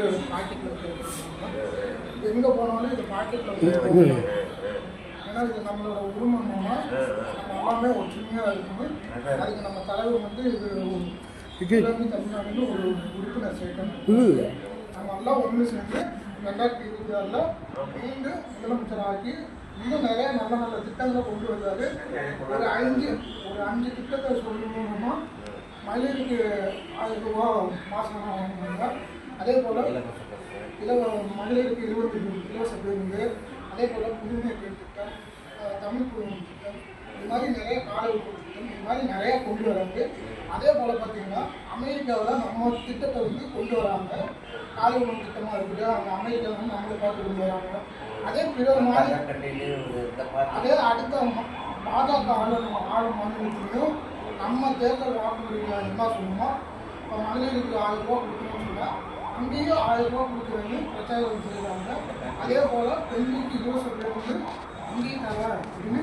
வந்து பாக்கெட்டில் எங்கே போனாலும் இது பாக்கெட்டில் ஏன்னா இது நம்மளோட உரிமைன்னா நம்ம எல்லாமே ஒற்றுமையாக இருக்கணும். அதுக்கு நம்ம தலைவர் வந்து இது தமிழ்நாடுன்னு ஒரு உறுப்பினர் சேர்க்கணும். நம்ம எல்லாம் ஒன்று சேர்ந்து 2026 மீண்டும் முதலமைச்சர் ஆக்கி இன்னும் நிறைய நல்ல நல்ல திட்டங்களை கொண்டு வந்தாரு. ஒரு அஞ்சு திட்டத்தை சொல்லணும்னா மகளிருக்கு 1000 ரூபா மாதம் வாங்கினாங்க. அதே போல் மகளிருக்கு 20 இலவச பேருந்து, அதே போல் புதுமை திட்டம், தமிழ் புதுமை திட்டம், இது மாதிரி நிறைய கால திட்டம், இது மாதிரி நிறையா கொண்டு வராங்க. அதே போல் பார்த்திங்கன்னா அமெரிக்காவில் நம்ம திட்டத்தை வந்து கொண்டு வராங்க. காலை உணவு திட்டமாக இருக்குது. அந்த அமெரிக்காவில் வந்து நம்மளை பார்த்து கொண்டு வராங்க. அதே பிற மாதிரி அதே அடுத்த பாஜக ஆளும் மாநிலத்திலையும் நம்ம தேர்தல் வாக்குறுதிகளை என்ன சொல்லணுமோ இப்போ மகளிருக்கு 1000 ரூபா கொடுக்கணும்னு சொன்னால் அங்கேயும் 1000 ரூபா கொடுக்குறேன்னு பிரச்சாரம் செய்கிறாங்க. அதே போல் பெண்களுக்கு இலவச பேருந்து அங்கேயும் தர அப்படின்னு